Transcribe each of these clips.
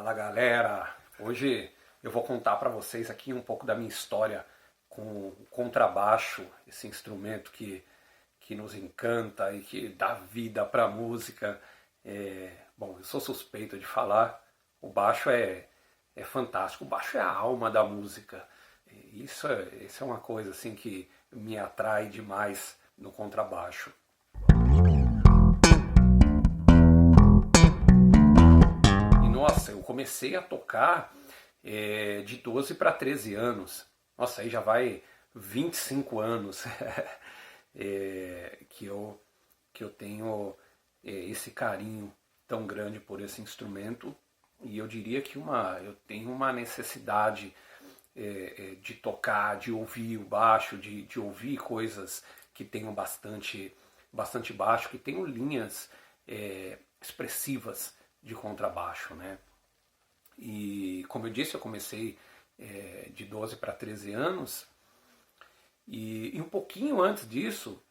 Fala galera, hoje eu vou contar para vocês aqui um pouco da minha história com o contrabaixo, esse instrumento que nos encanta e que dá vida para a música. Bom, eu sou suspeito de falar, o baixo é fantástico, o baixo é a alma da música. Isso é uma coisa assim que me atrai demais no contrabaixo. Nossa, eu comecei a tocar de 12 para 13 anos. Nossa, aí já vai 25 anos que eu tenho esse carinho tão grande por esse instrumento. E eu diria que eu tenho uma necessidade de tocar, de ouvir o baixo, de ouvir coisas que tenham bastante baixo, que tenham linhas expressivas de contrabaixo, né? E como eu disse, eu comecei de 12 para 13 anos e um pouquinho antes disso,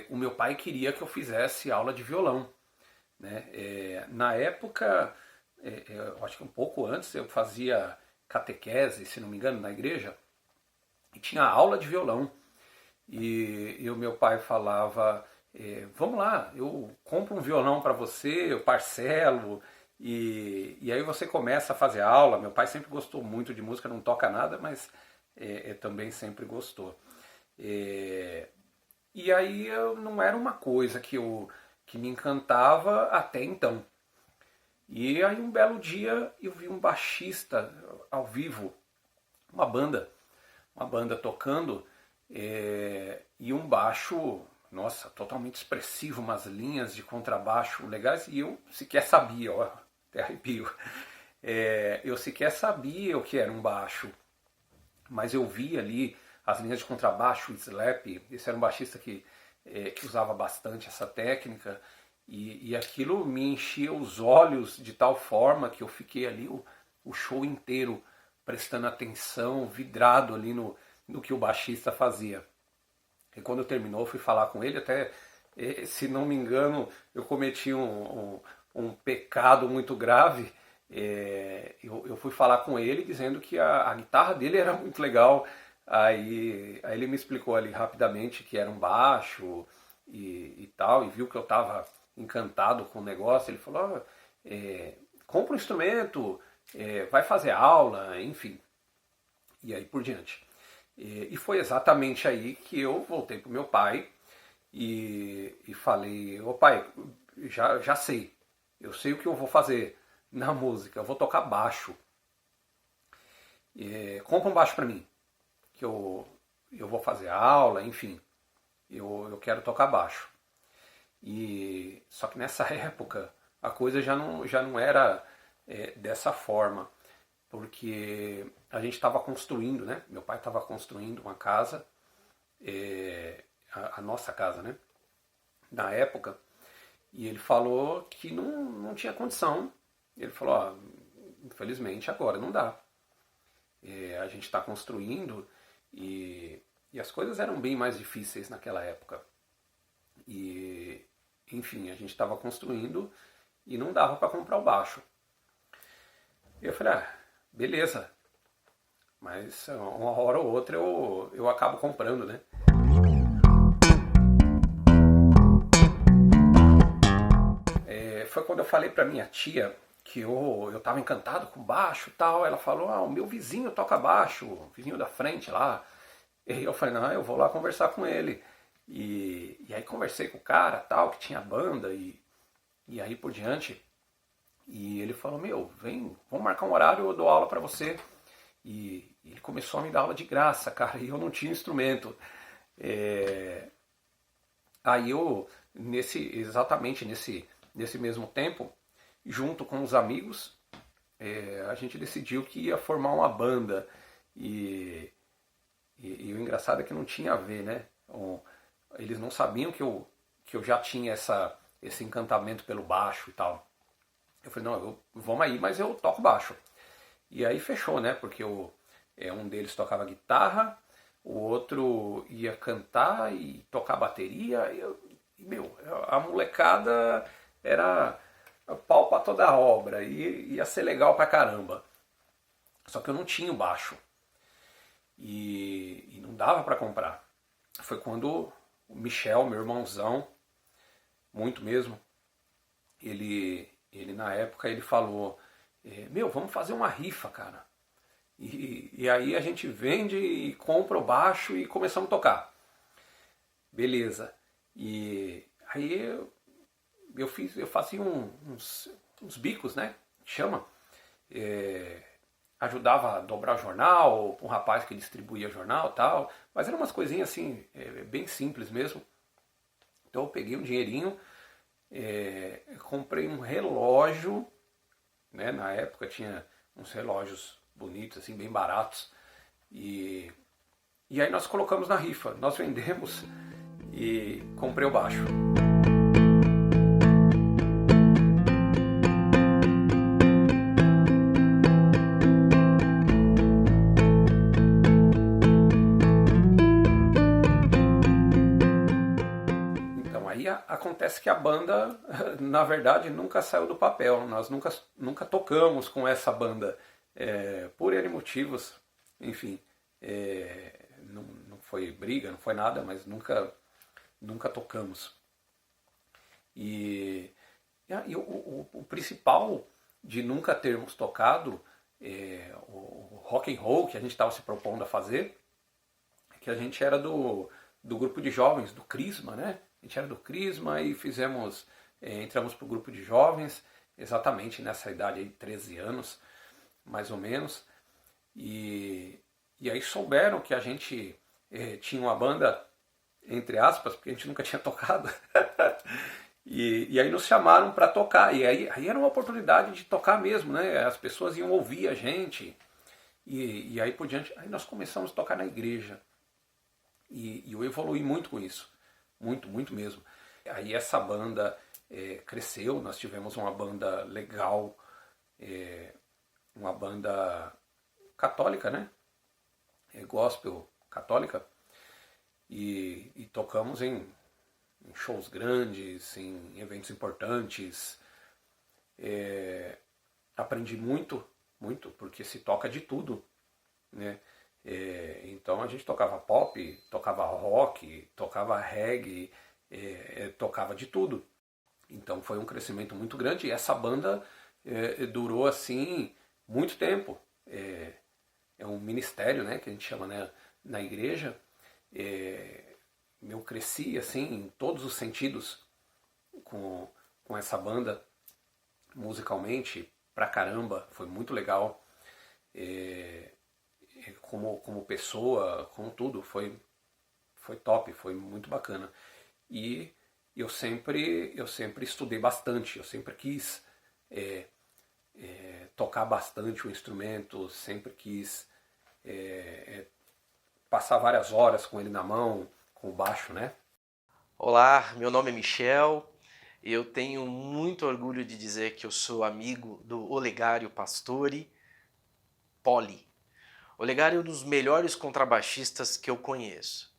o meu pai queria que eu fizesse aula de violão, né? Na época, eu acho que um pouco antes, eu fazia catequese, se não me engano, na igreja, e tinha aula de violão. E o meu pai falava, vamos lá, eu compro um violão para você, eu parcelo, e aí você começa a fazer aula. Meu pai sempre gostou muito de música, não toca nada, mas também sempre gostou. E aí não era uma coisa que me encantava até então. E aí um belo dia eu vi um baixista ao vivo, uma banda tocando, e um baixo, nossa, totalmente expressivo, umas linhas de contrabaixo legais, e eu sequer sabia, ó, até arrepio, eu sequer sabia o que era um baixo, mas eu vi ali as linhas de contrabaixo, o slap. Esse era um baixista que usava bastante essa técnica, e aquilo me enchia os olhos de tal forma que eu fiquei ali o show inteiro prestando atenção, vidrado ali no que o baixista fazia. E quando terminou, eu fui falar com ele, até, se não me engano, eu cometi um pecado muito grave. Eu fui falar com ele dizendo que a guitarra dele era muito legal. Aí ele me explicou ali rapidamente que era um baixo e tal, e viu que eu estava encantado com o negócio. Ele falou, compra um instrumento, vai fazer aula, enfim. E aí por diante. E foi exatamente aí que eu voltei para o meu pai e falei, ô pai, já sei, eu sei o que eu vou fazer na música, eu vou tocar baixo. Compra um baixo para mim, que eu vou fazer aula, enfim, eu quero tocar baixo. Só que nessa época a coisa já não era dessa forma, porque a gente estava construindo, né? Meu pai estava construindo uma casa, a nossa casa, né? Na época, e ele falou que não tinha condição. Ele falou, infelizmente agora não dá. A gente está construindo e as coisas eram bem mais difíceis naquela época. Enfim, a gente estava construindo e não dava para comprar o baixo. E eu falei, beleza, mas uma hora ou outra eu acabo comprando, né? Foi quando eu falei pra minha tia que eu tava encantado com baixo e tal. Ela falou, o meu vizinho toca baixo, o vizinho da frente lá. E eu falei, não, eu vou lá conversar com ele. E aí conversei com o cara tal, que tinha banda e aí por diante. E ele falou, vem, vamos marcar um horário, eu dou aula pra você. E ele começou a me dar aula de graça, cara, e eu não tinha instrumento. Aí eu, exatamente nesse mesmo tempo, junto com os amigos, a gente decidiu que ia formar uma banda. E o engraçado é que não tinha a ver, né? Eles não sabiam que eu já tinha esse encantamento pelo baixo e tal. Eu falei, não, vamos aí, mas eu toco baixo. E aí fechou, né? Porque um deles tocava guitarra, o outro ia cantar e tocar bateria. A molecada era pau pra toda a obra, e ia ser legal pra caramba. Só que eu não tinha o baixo e não dava pra comprar. Foi quando o Michel, meu irmãozão, muito mesmo, ele na época ele falou, meu, vamos fazer uma rifa, cara. E aí a gente vende e compra o baixo e começamos a tocar. Beleza. E aí eu fazia uns bicos, né? Chama. É, ajudava a dobrar o jornal, um rapaz que distribuía jornal e tal. Mas eram umas coisinhas assim, bem simples mesmo. Então eu peguei um dinheirinho, comprei um relógio, né? Na época tinha uns relógios bonitos, assim, bem baratos. E aí nós colocamos na rifa. Nós vendemos e comprei o baixo. Então aí acontece que a banda, na verdade, nunca saiu do papel. Nós nunca tocamos com essa banda. Por N motivos, enfim. Não foi briga, não foi nada, mas nunca tocamos. E o principal de nunca termos tocado o rock and roll que a gente estava se propondo a fazer, é que a gente era do grupo de jovens, do Crisma, né? A gente era do Crisma e entramos para o grupo de jovens, exatamente nessa idade aí, 13 anos, mais ou menos. E aí souberam que a gente tinha uma banda, entre aspas, porque a gente nunca tinha tocado. E aí nos chamaram para tocar. E aí era uma oportunidade de tocar mesmo, né? As pessoas iam ouvir a gente. E aí por diante, aí nós começamos a tocar na igreja. E eu evolui muito com isso. Muito, muito mesmo. Aí essa banda cresceu, nós tivemos uma banda legal, uma banda católica, né? Gospel católica. E tocamos em shows grandes, em eventos importantes. Aprendi muito, muito, porque se toca de tudo, né? Então a gente tocava pop, tocava rock, tocava reggae, tocava de tudo. Então foi um crescimento muito grande e essa banda durou assim muito tempo. É um ministério, né, que a gente chama, né, na igreja. Eu cresci assim em todos os sentidos com essa banda, musicalmente pra caramba, foi muito legal. Como pessoa, como tudo, foi top, foi muito bacana. E eu sempre estudei bastante, eu sempre quis tocar bastante o instrumento, sempre quis passar várias horas com ele na mão, com o baixo, né? Olá, meu nome é Michel. Eu tenho muito orgulho de dizer que eu sou amigo do Olegário Pastore Poli. Olegário é um dos melhores contrabaixistas que eu conheço.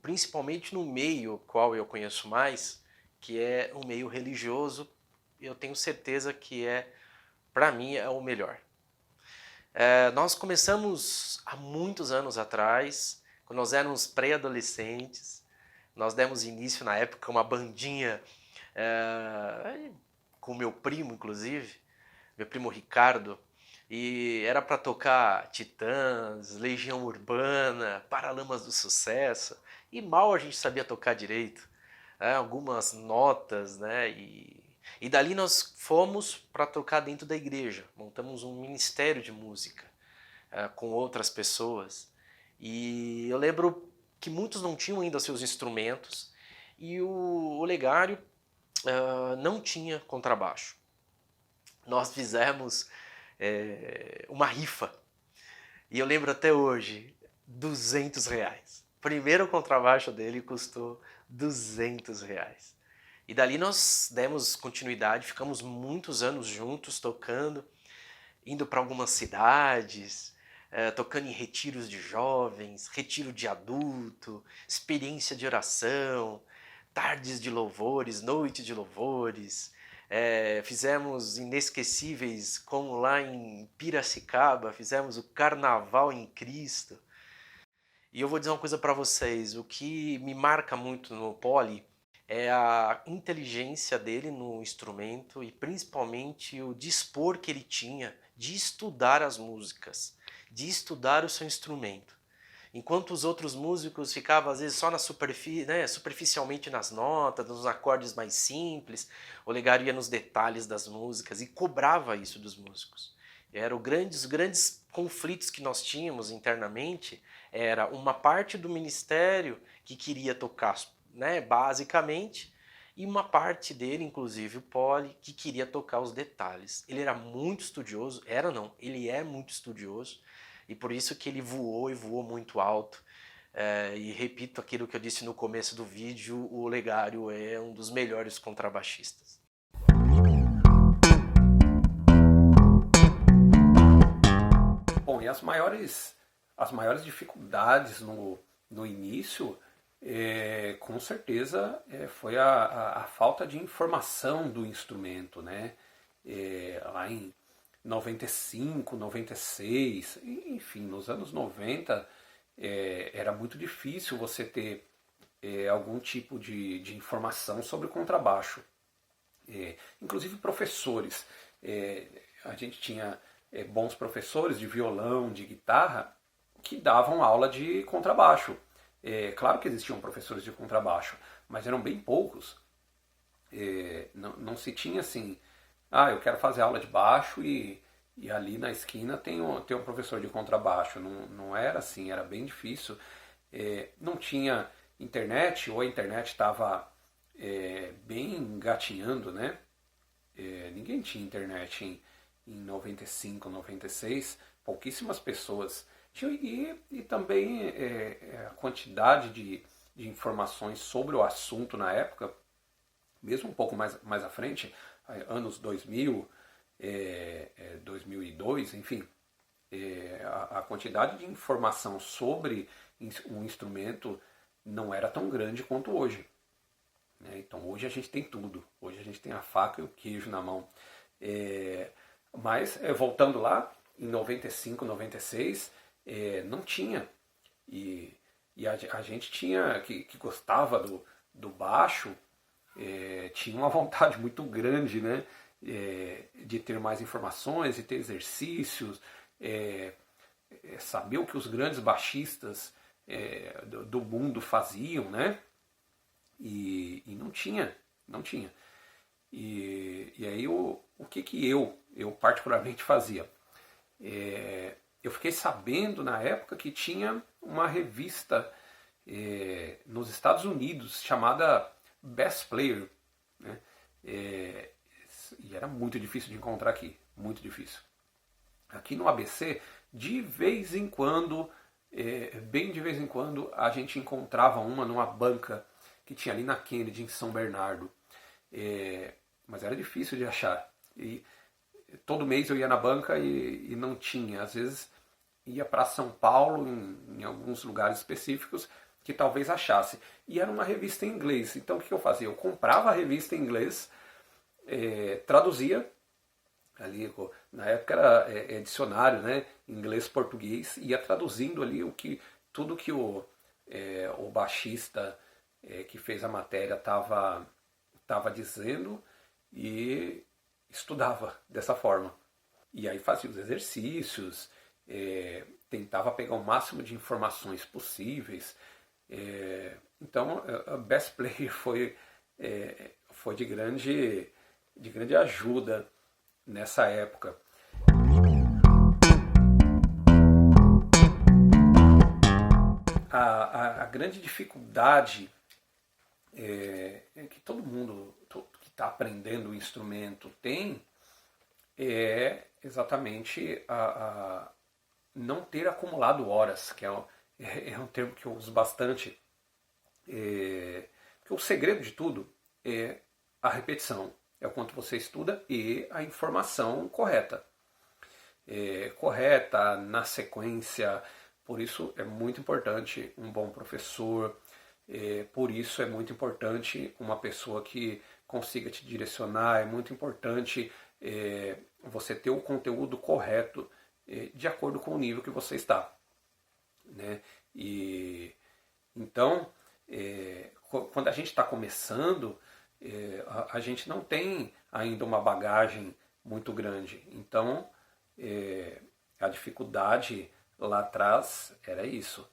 Principalmente no meio qual eu conheço mais, que é o meio religioso, eu tenho certeza que para mim, é o melhor. Nós começamos há muitos anos atrás, quando nós éramos pré-adolescentes. Nós demos início na época uma bandinha com meu primo, inclusive, meu primo Ricardo, e era para tocar Titãs, Legião Urbana, Paralamas do Sucesso, e mal a gente sabia tocar direito, algumas notas, né? E dali nós fomos para tocar dentro da igreja, montamos um ministério de música com outras pessoas. E eu lembro que muitos não tinham ainda seus instrumentos e o Olegário não tinha contrabaixo. Nós fizemos uma rifa e eu lembro até hoje, R$ 200. O primeiro contrabaixo dele custou R$ 200. E dali nós demos continuidade, ficamos muitos anos juntos tocando, indo para algumas cidades, tocando em retiros de jovens, retiro de adulto, experiência de oração, tardes de louvores, noite de louvores. fizemos inesquecíveis como lá em Piracicaba, fizemos o Carnaval em Cristo. E eu vou dizer uma coisa para vocês, o que me marca muito no Poli é a inteligência dele no instrumento e principalmente o dispor que ele tinha de estudar as músicas, de estudar o seu instrumento. Enquanto os outros músicos ficavam às vezes só na superficialmente nas notas, nos acordes mais simples, o Olegário ia nos detalhes das músicas e cobrava isso dos músicos. Eram os grandes conflitos que nós tínhamos internamente, era uma parte do ministério que queria tocar, basicamente, e uma parte dele, inclusive o Poli, que queria tocar os detalhes. Ele era muito estudioso, ele é muito estudioso, e por isso que ele voou e voou muito alto. E repito aquilo que eu disse no começo do vídeo, o Olegário é um dos melhores contrabaixistas. Bom, e as maiores dificuldades no início, com certeza, foi a falta de informação do instrumento, né? Lá em 95, 96, enfim, nos anos 90, era muito difícil você ter algum tipo de informação sobre o contrabaixo. Inclusive professores. A gente tinha bons professores de violão, de guitarra, que davam aula de contrabaixo. Claro que existiam professores de contrabaixo, mas eram bem poucos. Não se tinha assim, eu quero fazer aula de baixo e ali na esquina tem um professor de contrabaixo. Não era assim, era bem difícil. Não tinha internet, ou a internet estava bem engatinhando, né? Ninguém tinha internet em 95, 96, pouquíssimas pessoas tinham, e também a quantidade de informações sobre o assunto na época, mesmo um pouco mais à frente, anos 2000, 2002, enfim, a quantidade de informação sobre um instrumento não era tão grande quanto hoje. Então hoje a gente tem tudo, hoje a gente tem a faca e o queijo na mão. Mas voltando lá, em 95, 96, não tinha. E a gente tinha, que gostava do baixo, tinha uma vontade muito grande, né? De ter mais informações, de ter exercícios, saber o que os grandes baixistas do mundo faziam, né? E não tinha. E aí o que eu particularmente fazia? Eu fiquei sabendo na época que tinha uma revista nos Estados Unidos chamada Best Player, né? E era muito difícil de encontrar aqui, muito difícil. Aqui no ABC, de vez em quando, bem de vez em quando, a gente encontrava uma numa banca que tinha ali na Kennedy, em São Bernardo. Mas era difícil de achar. E todo mês eu ia na banca e não tinha. Às vezes ia para São Paulo, em alguns lugares específicos, que talvez achasse. E era uma revista em inglês. Então o que eu fazia? Eu comprava a revista em inglês, traduzia, ali na época era dicionário, né? Inglês-português, ia traduzindo ali tudo que o baixista que fez a matéria estava dizendo, e estudava dessa forma. E aí fazia os exercícios, tentava pegar o máximo de informações possíveis. Então a Best Player foi de grande ajuda nessa época. A grande dificuldade que todo mundo que está aprendendo o instrumento tem é exatamente a não ter acumulado horas, que é um termo que eu uso bastante. Porque o segredo de tudo é a repetição, é o quanto você estuda e a informação correta. Correta, na sequência. Por isso é muito importante um bom professor, por isso é muito importante uma pessoa que consiga te direcionar, é muito importante você ter o conteúdo correto de acordo com o nível que você está, né? E então, quando a gente está começando, a gente não tem ainda uma bagagem muito grande. Então, a dificuldade lá atrás era isso.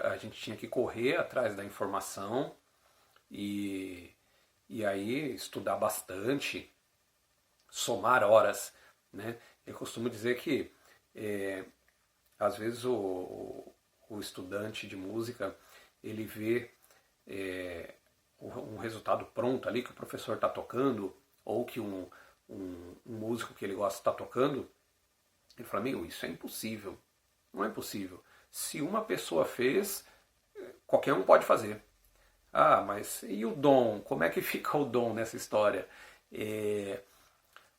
A gente tinha que correr atrás da informação e aí estudar bastante, somar horas, né? Eu costumo dizer que às vezes o estudante de música ele vê um resultado pronto ali que o professor está tocando ou que um músico que ele gosta está tocando, ele fala, meu, isso é impossível. Não é impossível. Se uma pessoa fez, qualquer um pode fazer. Ah, mas e o dom? Como é que fica o dom nessa história?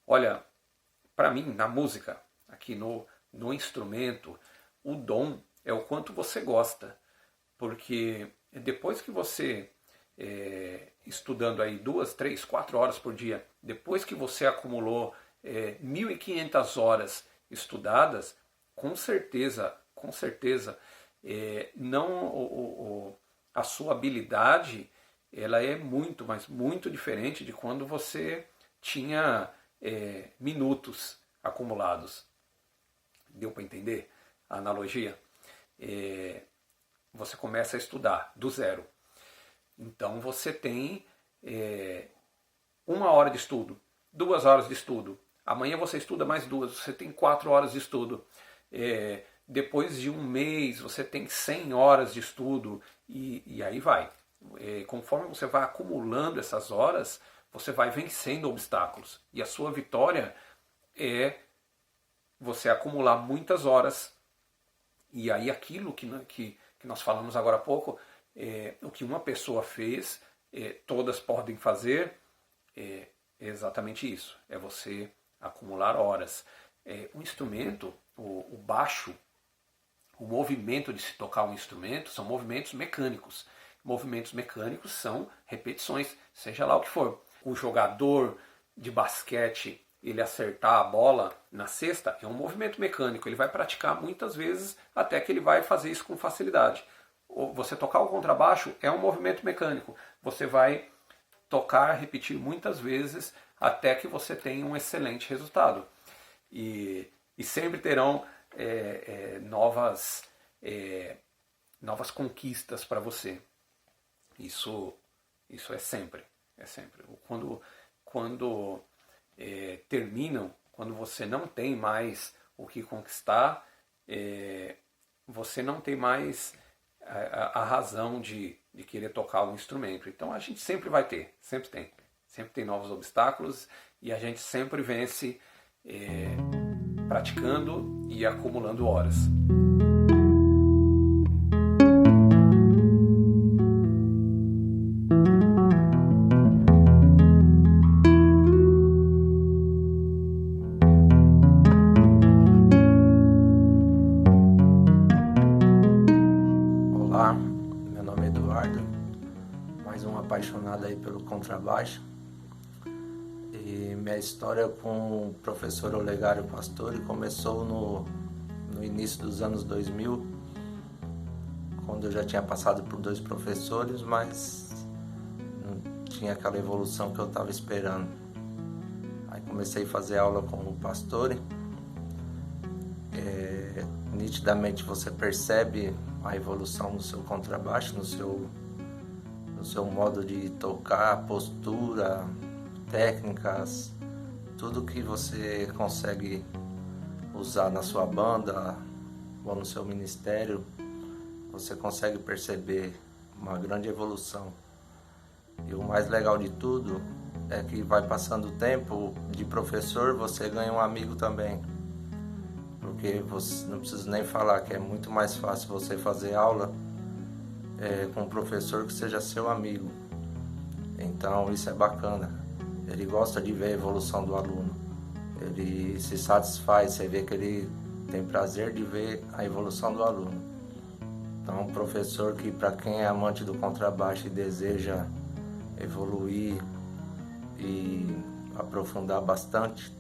Olha, para mim, na música, aqui no instrumento, o dom é o quanto você gosta. Porque depois que você, estudando aí 2, 3, 4 horas por dia, depois que você acumulou 1.500 horas estudadas, com certeza, não a sua habilidade ela é muito, mas muito diferente de quando você tinha minutos acumulados. Deu para entender a analogia? Você começa a estudar do zero. Então você tem 1 hora de estudo, 2 horas de estudo. Amanhã você estuda mais 2, você tem 4 horas de estudo. Depois de 1 mês você tem 100 horas de estudo e aí vai. Conforme você vai acumulando essas horas, você vai vencendo obstáculos. E a sua vitória é você acumular muitas horas. E aí aquilo que nós falamos agora há pouco, o que uma pessoa fez, todas podem fazer, é exatamente isso. É você acumular horas. O instrumento, o baixo, o movimento de se tocar um instrumento são movimentos mecânicos. Movimentos mecânicos são repetições, seja lá o que for. O jogador de basquete, ele acertar a bola na cesta, é um movimento mecânico. Ele vai praticar muitas vezes até que ele vai fazer isso com facilidade. Você tocar o contrabaixo é um movimento mecânico. Você vai tocar, repetir muitas vezes até que você tenha um excelente resultado. E sempre terão novas conquistas para você. Isso é sempre. Quando terminam, quando você não tem mais o que conquistar, você não tem mais a razão de querer tocar um instrumento. Então a gente sempre vai ter, sempre tem novos obstáculos e a gente sempre vence praticando e acumulando horas. Olá, meu nome é Eduardo, mais um apaixonado aí pelo contrabaixo. E minha história com o professor Olegário Pastore começou no início dos anos 2000, quando eu já tinha passado por 2 professores, mas não tinha aquela evolução que eu estava esperando. Aí comecei a fazer aula com o Pastore. Nitidamente você percebe a evolução no seu contrabaixo, no seu modo de tocar, postura, técnicas, tudo que você consegue usar na sua banda ou no seu ministério, você consegue perceber uma grande evolução. E o mais legal de tudo é que vai passando o tempo de professor, você ganha um amigo também. Porque você não precisa nem falar que é muito mais fácil você fazer aula com um professor que seja seu amigo. Então isso é bacana. Ele gosta de ver a evolução do aluno. Ele se satisfaz, você vê que ele tem prazer de ver a evolução do aluno. Então um professor que, para quem é amante do contrabaixo e deseja evoluir e aprofundar bastante,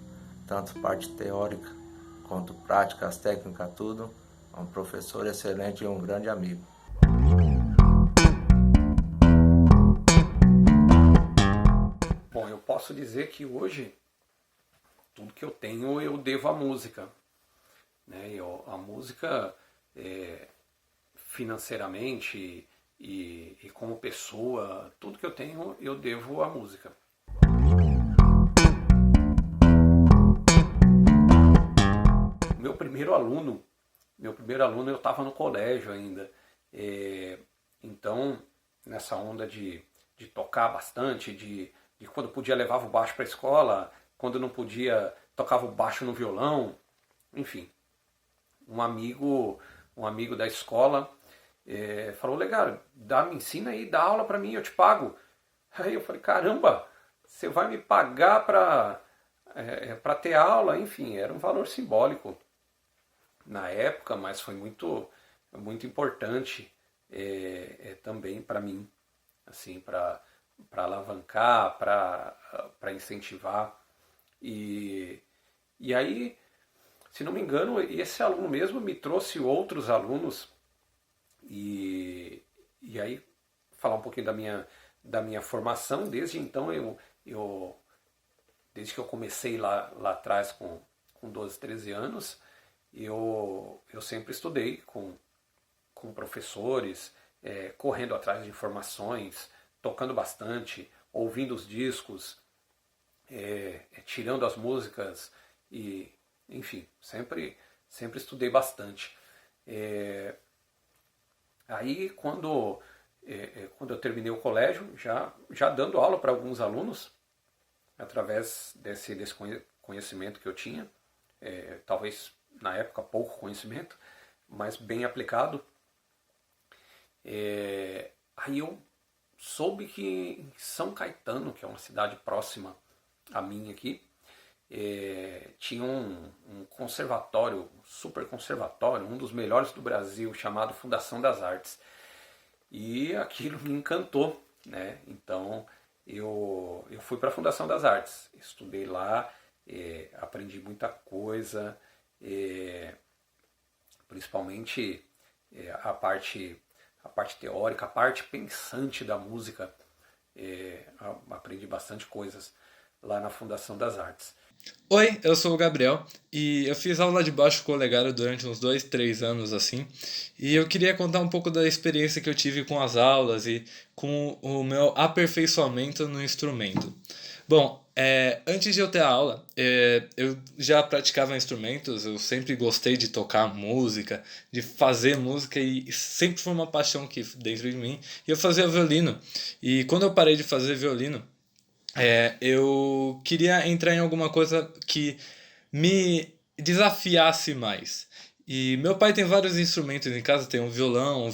tanto parte teórica quanto práticas, técnicas, tudo. É um professor excelente e um grande amigo. Bom, eu posso dizer que hoje tudo que eu tenho eu devo à música, né? A música financeiramente e como pessoa, tudo que eu tenho eu devo à música. Meu primeiro aluno eu estava no colégio ainda, então nessa onda de tocar bastante, de quando podia levava o baixo para a escola, quando não podia tocava o baixo no violão, enfim. Um amigo da escola falou: Legal, me ensina aí, dá aula para mim, eu te pago. Aí eu falei: caramba, você vai me pagar para ter aula? Enfim, era um valor simbólico na época, mas foi muito importante também para mim, assim, para alavancar, para incentivar. E aí, se não me engano, esse aluno mesmo me trouxe outros alunos e aí falar um pouquinho da minha formação. Desde então, desde que eu comecei lá atrás com 12, 13 anos, eu sempre estudei com professores, correndo atrás de informações, tocando bastante, ouvindo os discos, tirando as músicas e, enfim, sempre estudei bastante. Aí quando eu terminei o colégio, já dando aula para alguns alunos, através desse conhecimento que eu tinha, talvez na época pouco conhecimento, mas bem aplicado. Aí eu soube que em São Caetano, que é uma cidade próxima a mim aqui, tinha um conservatório, super conservatório, um dos melhores do Brasil, chamado Fundação das Artes. E aquilo me encantou, né? Então eu fui para a Fundação das Artes, estudei lá, aprendi muita coisa, principalmente a parte teórica, a parte pensante da música. Aprendi bastante coisas lá na Fundação das Artes. Oi, eu sou o Gabriel e eu fiz aula de baixo com o Olegário durante uns 2, 3 anos assim. E eu queria contar um pouco da experiência que eu tive com as aulas e com o meu aperfeiçoamento no instrumento. Bom, antes de eu ter a aula, eu já praticava instrumentos, eu sempre gostei de tocar música, de fazer música e sempre foi uma paixão que dentro de mim. E eu fazia violino. E quando eu parei de fazer violino, eu queria entrar em alguma coisa que me desafiasse mais. E meu pai tem vários instrumentos em casa, tem um violão,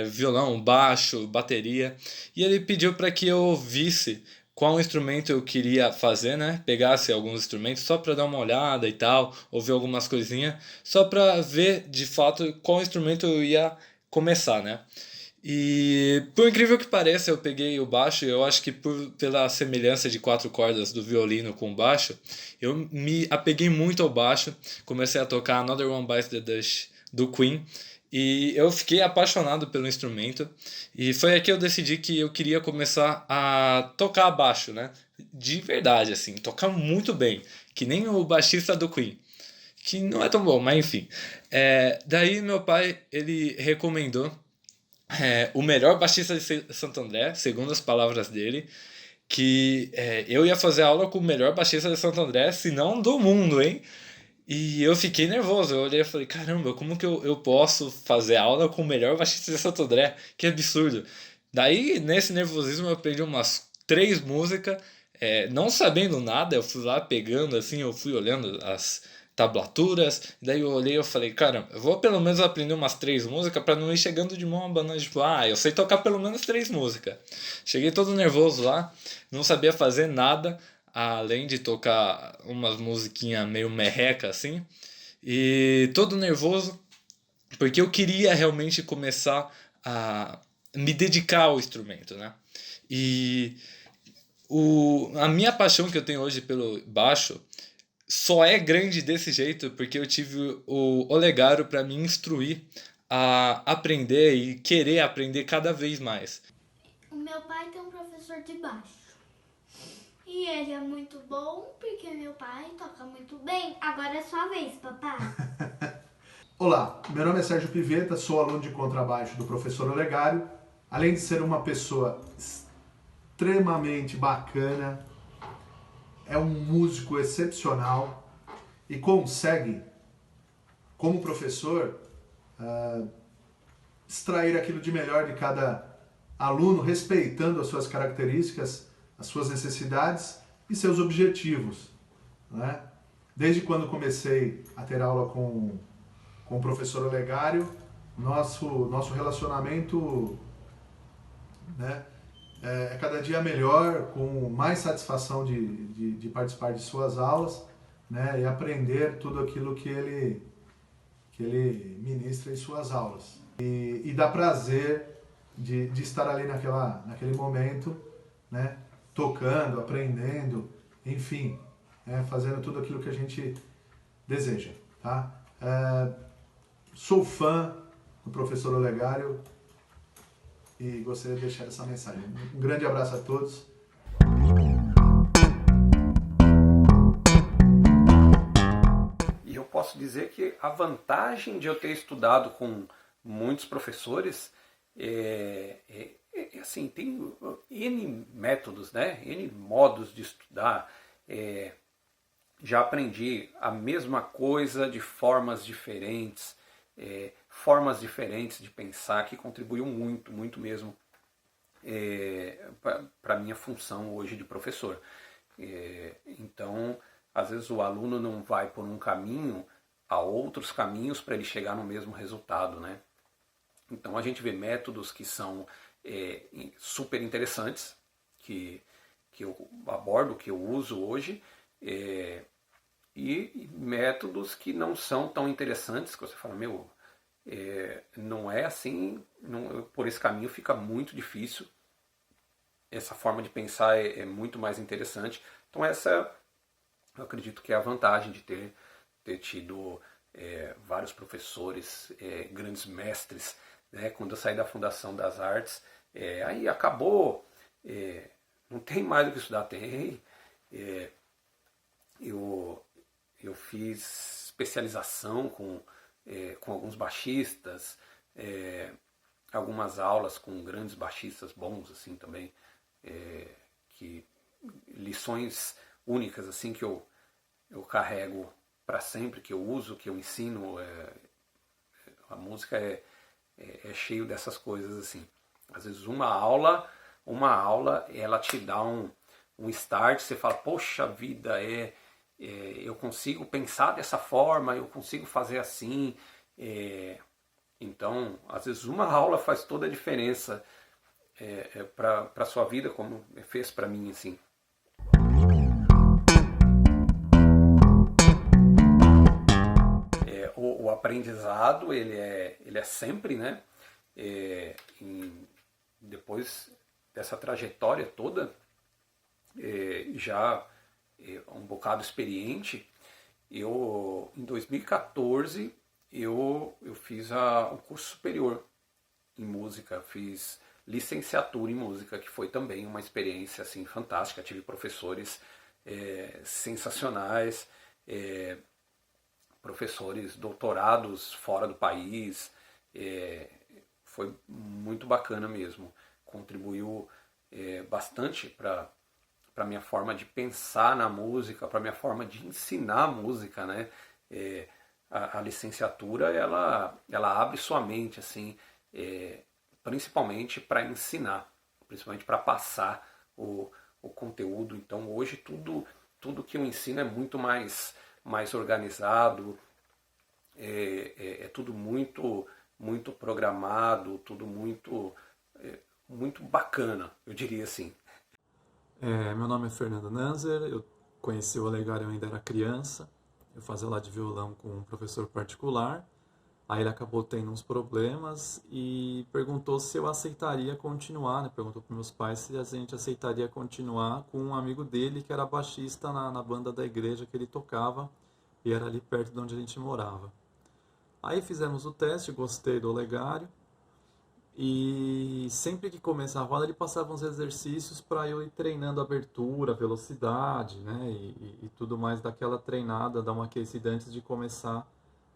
violão, um baixo, bateria. E ele pediu para que eu visse qual instrumento eu queria fazer, né? Pegasse alguns instrumentos só para dar uma olhada e tal, ouvir algumas coisinhas, só para ver de fato qual instrumento eu ia começar, né? E por incrível que pareça, eu peguei o baixo, e eu acho que pela semelhança de 4 cordas do violino com o baixo, eu me apeguei muito ao baixo, comecei a tocar Another One Bites the Dust do Queen, e eu fiquei apaixonado pelo instrumento, e foi aí que eu decidi que eu queria começar a tocar baixo, né? De verdade, assim, tocar muito bem, que nem o baixista do Queen. Que não é tão bom, mas enfim. Daí meu pai, ele recomendou o melhor baixista de Santo André, segundo as palavras dele, que eu ia fazer aula com o melhor baixista de Santo André, se não do mundo, hein? E eu fiquei nervoso, eu olhei e falei: caramba, como que eu posso fazer aula com o melhor baixista de Santo André? Que absurdo. Daí, nesse nervosismo, eu aprendi umas 3 músicas, não sabendo nada, eu fui lá pegando, assim, eu fui olhando as tablaturas, daí eu olhei e eu falei: caramba, eu vou pelo menos aprender umas 3 músicas para não ir chegando de mão abanando, tipo, eu sei tocar pelo menos 3 músicas. Cheguei todo nervoso lá, não sabia fazer nada, além de tocar umas musiquinhas meio merreca assim, e todo nervoso, porque eu queria realmente começar a me dedicar ao instrumento, né? E a minha paixão que eu tenho hoje pelo baixo só é grande desse jeito porque eu tive o Olegário para me instruir a aprender e querer aprender cada vez mais. O meu pai tem um professor de baixo. E ele é muito bom porque meu pai toca muito bem. Agora é sua vez, papai. Olá, meu nome é Sérgio Pivetta, sou aluno de contrabaixo do professor Olegário. Além de ser uma pessoa extremamente bacana, é um músico excepcional e consegue, como professor, extrair aquilo de melhor de cada aluno, respeitando as suas características, as suas necessidades e seus objetivos, né? Desde quando comecei a ter aula com o professor Olegário, nosso relacionamento, né, é cada dia melhor, com mais satisfação de participar de suas aulas, né, e aprender tudo aquilo que ele ministra em suas aulas. E dá prazer de estar ali naquele momento, né, tocando, aprendendo, enfim, né, fazendo tudo aquilo que a gente deseja. Tá? Sou fã do professor Olegário e gostaria de deixar essa mensagem. Um grande abraço a todos. E eu posso dizer que a vantagem de eu ter estudado com muitos professores assim, tem N métodos, né? N modos de estudar. Já aprendi a mesma coisa de formas diferentes, formas diferentes de pensar, que contribuiu muito, muito mesmo para a minha função hoje de professor. Então, às vezes o aluno não vai por um caminho, há outros caminhos para ele chegar no mesmo resultado, né? Então a gente vê métodos que são super interessantes, que eu abordo, que eu uso hoje, e métodos que não são tão interessantes, que você fala, não é assim, por esse caminho fica muito difícil, essa forma de pensar é muito mais interessante. Então essa, eu acredito que é a vantagem de ter tido vários professores, grandes mestres, né? Quando eu saí da Fundação das Artes, aí acabou, não tem mais o que estudar, tem. Eu fiz especialização com alguns baixistas, algumas aulas com grandes baixistas bons assim também, lições únicas assim que eu carrego para sempre, que eu uso, que eu ensino. A música é cheio dessas coisas assim. Às vezes uma aula ela te dá um start, você fala, poxa vida, eu consigo pensar dessa forma, eu consigo fazer assim. Então, às vezes uma aula faz toda a diferença para a sua vida, como fez para mim, assim. O aprendizado, ele é sempre, né? Depois dessa trajetória toda, já um bocado experiente, em 2014 eu fiz um curso superior em música, fiz licenciatura em música, que foi também uma experiência assim fantástica. Tive professores sensacionais, professores doutorados fora do país, foi muito bacana mesmo, contribuiu bastante para a minha forma de pensar na música, para a minha forma de ensinar a música, né? A licenciatura, ela abre sua mente, assim, principalmente para ensinar, principalmente para passar o conteúdo. Então hoje tudo que eu ensino é muito mais organizado, tudo muito programado, tudo muito bacana, eu diria assim. Meu nome é Fernando Nanzer, eu conheci o Olegário, eu ainda era criança, eu fazia aula de violão com um professor particular, Aí ele acabou tendo uns problemas e perguntou se eu aceitaria continuar, né? Perguntou para meus pais se a gente aceitaria continuar com um amigo dele que era baixista na banda da igreja que ele tocava e era ali perto de onde a gente morava. Aí fizemos o teste, gostei do Olegário e sempre que começava a roda ele passava uns exercícios para eu ir treinando abertura, velocidade, né? E tudo mais daquela treinada, dar uma aquecida antes de começar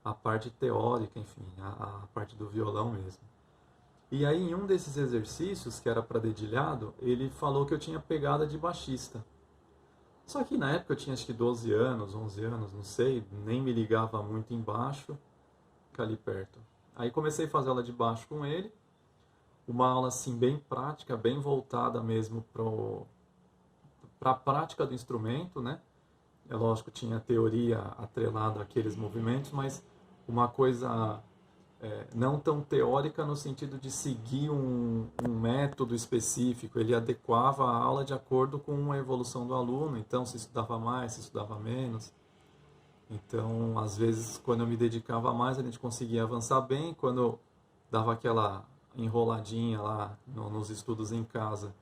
a parte teórica, enfim, a parte do violão mesmo. E aí, em um desses exercícios, que era para dedilhado, ele falou que eu tinha pegada de baixista. Só que na época eu tinha acho que 12 anos, 11 anos, não sei, nem me ligava muito em baixo, ali perto. Aí comecei a fazer aula de baixo com ele, uma aula assim bem prática, bem voltada mesmo para a prática do instrumento, né? É lógico, tinha teoria atrelada àqueles movimentos, mas uma coisa não tão teórica no sentido de seguir um método específico. Ele adequava a aula de acordo com a evolução do aluno, então se estudava mais, se estudava menos. Então, às vezes, quando eu me dedicava mais, a gente conseguia avançar bem. Quando eu dava aquela enroladinha lá nos estudos em casa,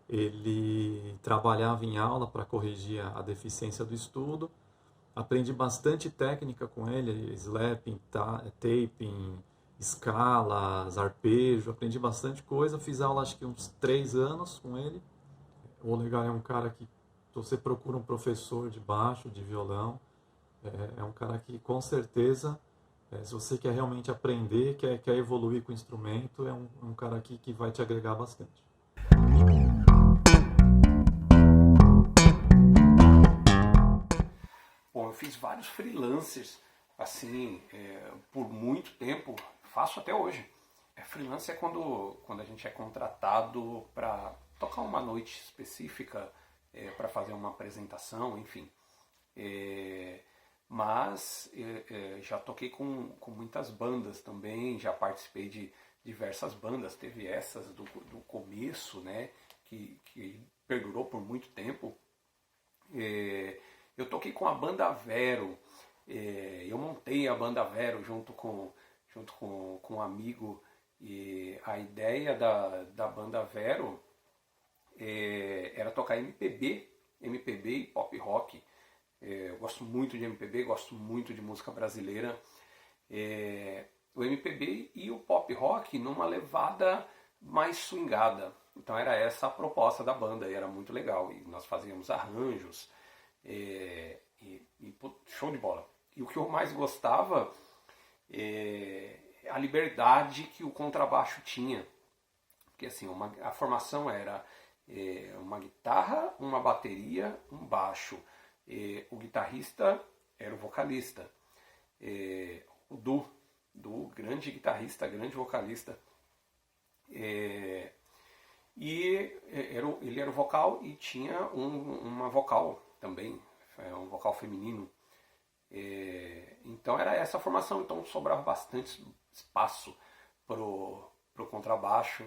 ele trabalhava em aula para corrigir a deficiência do estudo. Aprendi bastante técnica com ele, slapping, taping, escalas, arpejo, aprendi bastante coisa. Fiz aula acho que uns 3 anos com ele. O Olegário é um cara que, se você procura um professor de baixo, de violão, é um cara que com certeza, se você quer realmente aprender, quer evoluir com o instrumento, é um cara que vai te agregar bastante. Bom, eu fiz vários freelancers, assim, por muito tempo, faço até hoje. Freelancer é quando a gente é contratado para tocar uma noite específica, para fazer uma apresentação, enfim. Mas já toquei com muitas bandas também, já participei de diversas bandas, teve essas do começo, né, que perdurou por muito tempo. Eu toquei com a Banda Vero, eu montei a Banda Vero junto com um amigo, e a ideia da Banda Vero era tocar MPB e pop rock. Eu gosto muito de MPB, gosto muito de música brasileira. O MPB e o pop rock numa levada mais swingada. Então era essa a proposta da banda e era muito legal. E nós fazíamos arranjos. Show de bola. E o que eu mais gostava é a liberdade que o contrabaixo tinha. Porque assim, a formação era uma guitarra, uma bateria, um baixo. O guitarrista era o vocalista. O Du, grande guitarrista, grande vocalista. E ele era o vocal e tinha uma vocal também, um vocal feminino. Então era essa a formação, então sobrava bastante espaço pro contrabaixo,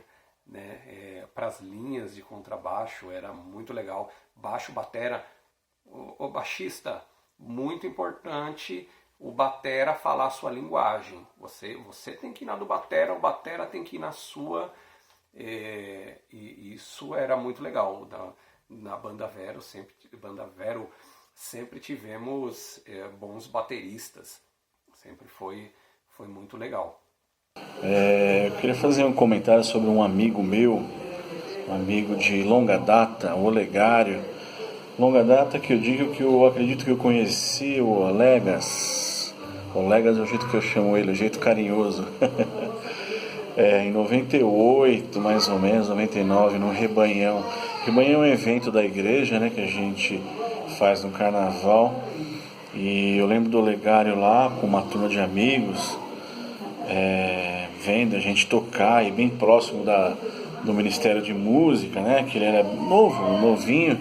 né? Para as linhas de contrabaixo, era muito legal. Baixo, batera, o baixista, muito importante o batera falar a sua linguagem. Você tem que ir na do batera, o batera tem que ir na sua. E isso era muito legal. Na Banda Vero sempre tivemos bons bateristas. Sempre foi muito legal. Eu queria fazer um comentário sobre um amigo meu, um amigo de longa data, o Olegário. Longa data que eu digo que eu acredito que eu conheci o Olegas. Olegas é o jeito que eu chamo ele, o jeito carinhoso. Em 98, mais ou menos, 99, no Rebanhão. Rebanhão é um evento da igreja, né, que a gente faz no carnaval. E eu lembro do Olegário lá, com uma turma de amigos, vendo a gente tocar, e bem próximo do Ministério de Música, né, que ele era novinho,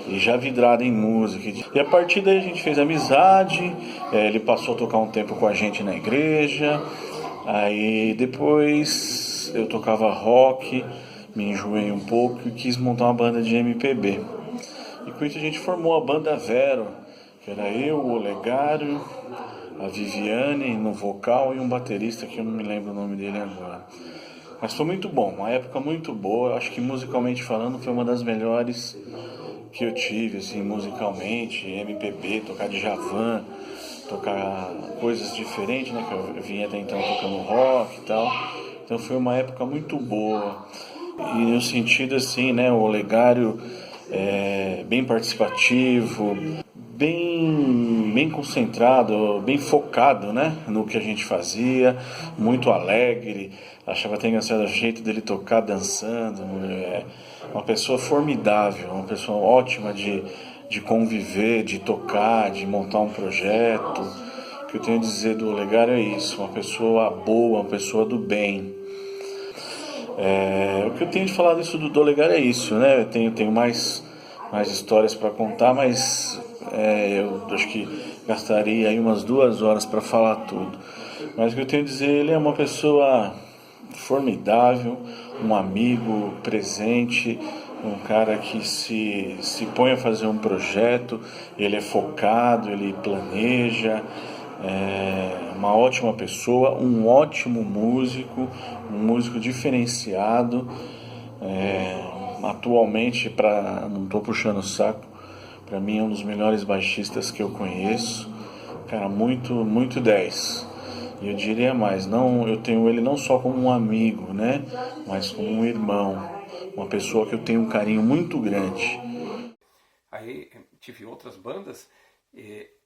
e já vidrado em música. E a partir daí a gente fez amizade, ele passou a tocar um tempo com a gente na igreja. Aí depois eu tocava rock, me enjoei um pouco e quis montar uma banda de MPB. E com isso a gente formou a Banda Vero, que era eu, o Olegário, a Viviane no vocal e um baterista que eu não me lembro o nome dele agora. Mas foi muito bom, uma época muito boa. Eu acho que musicalmente falando foi uma das melhores que eu tive, assim, musicalmente, MPB, tocar Djavan, tocar coisas diferentes, né, que eu vinha até então tocando rock e tal. Então foi uma época muito boa. E no sentido assim, né, o Olegário bem participativo, bem concentrado, bem focado, né, no que a gente fazia, muito alegre. Achava até engraçado o jeito dele tocar dançando. Uma pessoa formidável, uma pessoa ótima de conviver, de tocar, de montar um projeto. O que eu tenho a dizer do Olegário é isso, uma pessoa boa, uma pessoa do bem. O que eu tenho de falar disso do Olegário é isso, né? Eu tenho mais histórias para contar, mas eu acho que gastaria aí umas 2 horas para falar tudo. Mas o que eu tenho a dizer, ele é uma pessoa formidável, um amigo presente, um cara que se põe a fazer um projeto, ele é focado, ele planeja, uma ótima pessoa, um ótimo músico, um músico diferenciado. Atualmente, não estou puxando o saco, para mim é um dos melhores baixistas que eu conheço, cara, muito, muito 10. E eu diria mais, eu tenho ele não só como um amigo, né, mas como um irmão, uma pessoa que eu tenho um carinho muito grande. Aí tive outras bandas,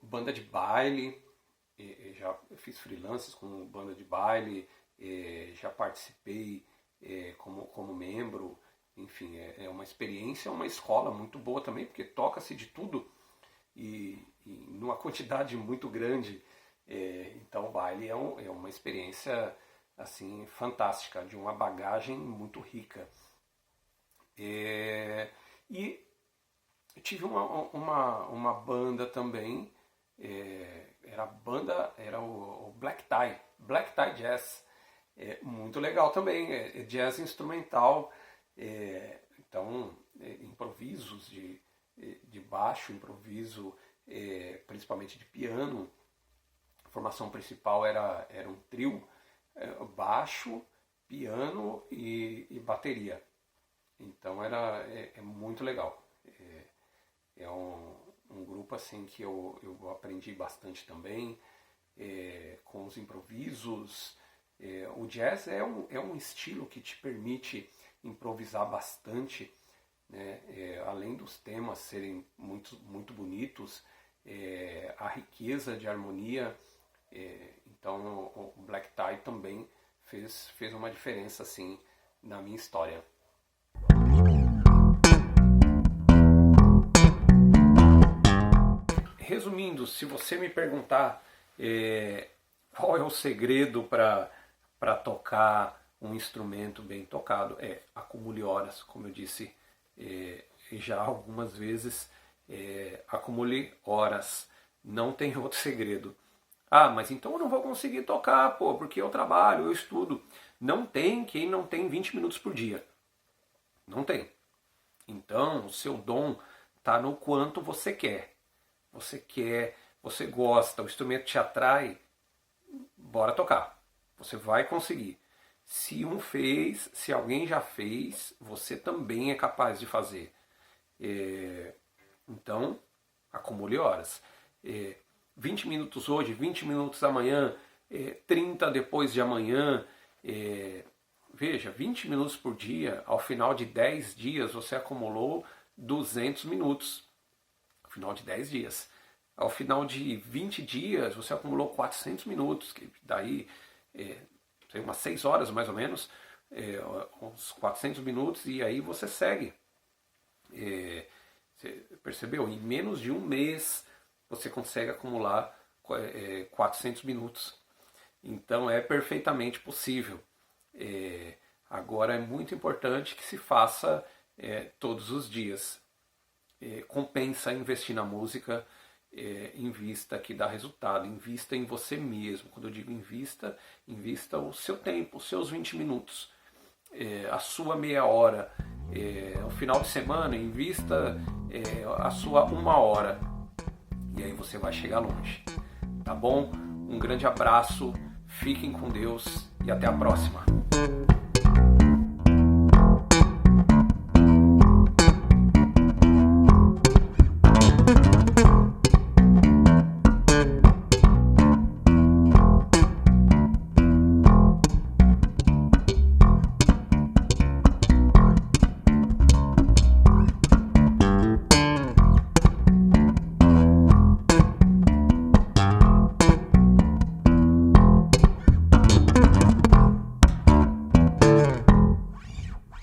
banda de baile, já fiz freelances com banda de baile, já participei como membro. Enfim, é uma experiência, uma escola muito boa também, porque toca-se de tudo e numa quantidade muito grande. Então o baile é uma experiência assim fantástica, de uma bagagem muito rica. E eu tive uma banda também, era o Black Tie Jazz, muito legal também, jazz instrumental. Então, improvisos de baixo, improviso principalmente de piano. A formação principal era um trio, baixo, piano e bateria. Então é muito legal. É um grupo assim que eu aprendi bastante também, com os improvisos. O jazz é um estilo que te permite improvisar bastante, né? Além dos temas serem muito, muito bonitos, a riqueza de harmonia. Então o Black Tie também fez uma diferença assim na minha história. Resumindo, se você me perguntar qual é o segredo para tocar um instrumento bem tocado, acumule horas, como eu disse já algumas vezes, acumule horas, não tem outro segredo. Mas então eu não vou conseguir tocar, porque eu trabalho, eu estudo. Não tem quem não tem 20 minutos por dia. Não tem. Então o seu dom está no quanto você quer. Você gosta, o instrumento te atrai, bora tocar. Você vai conseguir. Se alguém já fez, você também é capaz de fazer. Então, acumule horas. 20 minutos hoje, 20 minutos amanhã, 30 depois de amanhã. Veja, 20 minutos por dia, ao final de 10 dias você acumulou 200 minutos. Ao final de 10 dias. Ao final de 20 dias você acumulou 400 minutos, que daí umas 6 horas mais ou menos, uns 400 minutos, e aí você segue. Você percebeu? Em menos de um mês você consegue acumular 400 minutos. Então é perfeitamente possível. Agora é muito importante que se faça todos os dias. Compensa investir na música, invista que dá resultado, invista em você mesmo. Quando eu digo invista o seu tempo, os seus 20 minutos, a sua meia hora, no final de semana, invista a sua 1 hora, e aí você vai chegar longe, tá bom? Um grande abraço, fiquem com Deus e até a próxima.